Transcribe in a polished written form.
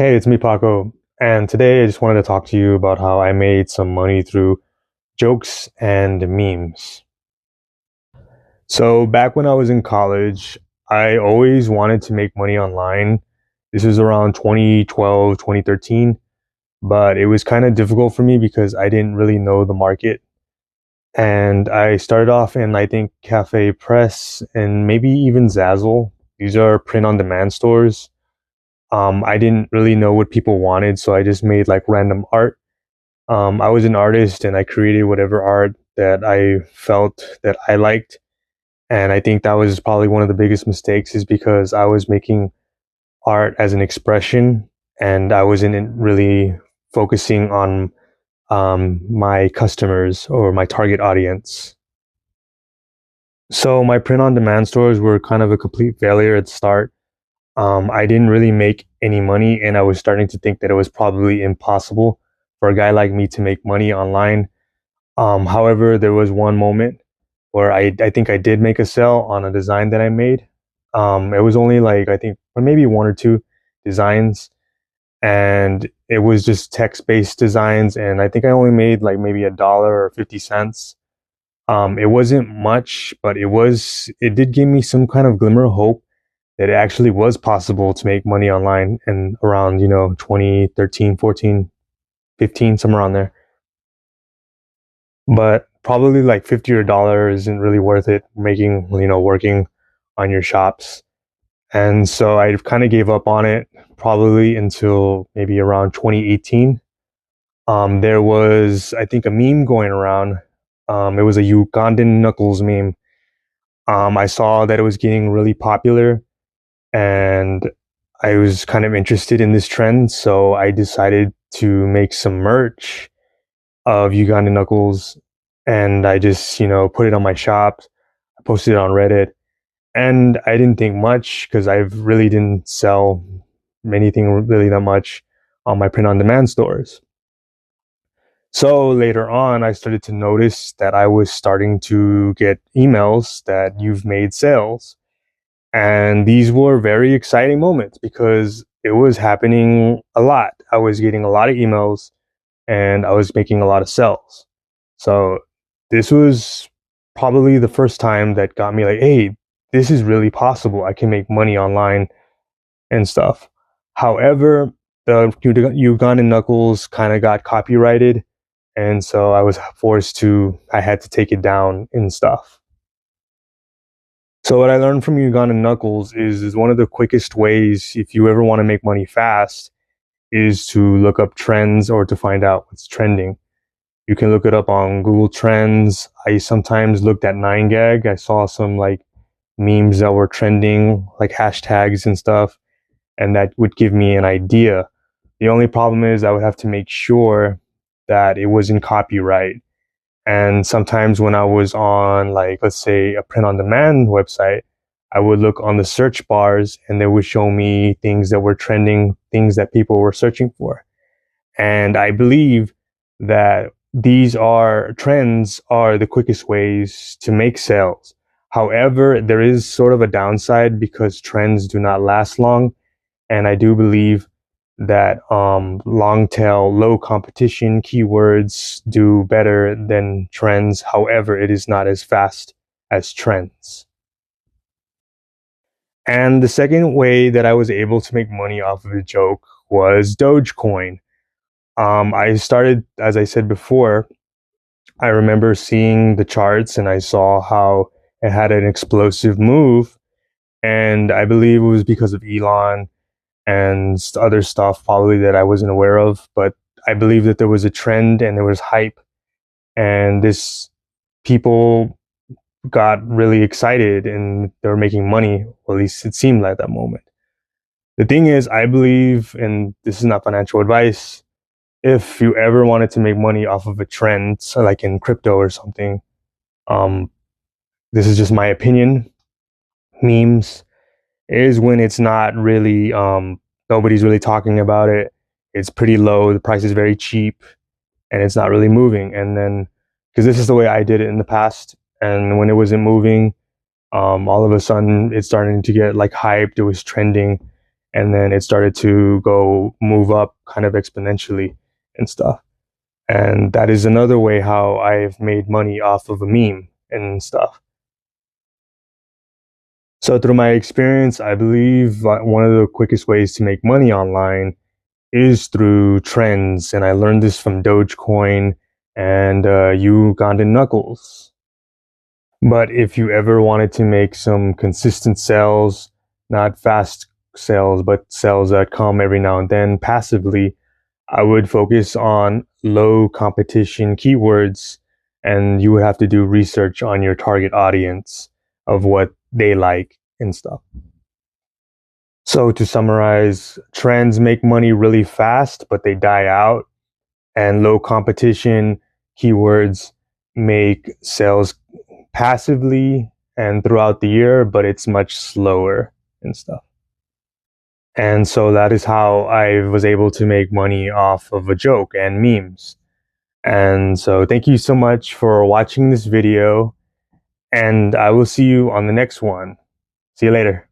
Hey, it's me, Paco. And today I just wanted to talk to you about how I made some money through jokes and memes. So, back when I was in college, I always wanted to make money online. This was around 2012, 2013, but it was kind of difficult for me because I didn't really know the market. And I started off in, I think, Cafe Press and maybe even Zazzle. These are print on demand stores. I didn't really know what people wanted, so I just made like random art. I was an artist and I created whatever art that I felt that I liked. And I think that was probably one of the biggest mistakes is because I was making art as an expression and I wasn't really focusing on my customers or my target audience. So my print on demand stores were kind of a complete failure at the start. I didn't really make any money, and I was starting to think that it was probably impossible for a guy like me to make money online. However, there was one moment where I think I did make a sale on a design that I made. It was only like I think maybe one or two designs, and it was just text-based designs, and I think I only made like maybe $1 or 50 cents. It wasn't much, but it did give me some kind of glimmer of hope that it actually was possible to make money online and around, 2013, 14, 15, somewhere around there. But probably like 50 or $1 isn't really worth it making, working on your shops. And so I kind of gave up on it probably until maybe around 2018. There was, I think, a meme going around. It was a Ugandan Knuckles meme. I saw that it was getting really popular and I was kind of interested in this trend, so I decided to make some merch of Uganda Knuckles, and I just put it on my shop. I posted it on Reddit, and I didn't think much because I really didn't sell anything really that much on my print on demand stores. So later on, I started to notice that I was starting to get emails that you've made sales. And these were very exciting moments because it was happening a lot. I was getting a lot of emails and I was making a lot of sales. So this was probably the first time that got me like, hey, this is really possible. I can make money online and stuff. However, the Ugandan Knuckles kind of got copyrighted. And so I had to take it down and stuff. So what I learned from Uganda Knuckles is one of the quickest ways if you ever want to make money fast is to look up trends or to find out what's trending. You can look it up on Google Trends. I sometimes looked at 9gag. I saw some like memes that were trending, like hashtags and stuff, and that would give me an idea. The only problem is I would have to make sure that it was in copyright. And sometimes when I was on, like, let's say a print on demand website, I would look on the search bars and they would show me things that were trending, things that people were searching for. And I believe that these are trends are the quickest ways to make sales. However, there is sort of a downside because trends do not last long. And I do believe that long tail, low competition keywords do better than trends. However, it is not as fast as trends. And the second way that I was able to make money off of a joke was Dogecoin. I started, as I said before, I remember seeing the charts and I saw how it had an explosive move. And I believe it was because of Elon and other stuff probably that I wasn't aware of. But I believe that there was a trend and there was hype, and this people got really excited and they were making money. Or at least it seemed like that moment. The thing is, I believe, and this is not financial advice, if you ever wanted to make money off of a trend, so like in crypto or something, um, this is just my opinion. Memes is when it's not really nobody's really talking about it. It's pretty low, the price is very cheap, and it's not really moving. And then because this is the way I did it in the past, and when it wasn't moving, all of a sudden it's starting to get like hyped, it was trending, and then it started to go move up kind of exponentially and stuff. And that is another way how I've made money off of a meme and stuff. So through my experience, I believe one of the quickest ways to make money online is through trends. And I learned this from Dogecoin and Uganda Knuckles. But if you ever wanted to make some consistent sales, not fast sales, but sales that come every now and then passively, I would focus on low competition keywords, and you would have to do research on your target audience of what they like and stuff. So to summarize, trends make money really fast, but they die out, and low competition keywords make sales passively and throughout the year, but it's much slower and stuff. And so that is how I was able to make money off of a joke and memes. And so thank you so much for watching this video, and I will see you on the next one. See you later.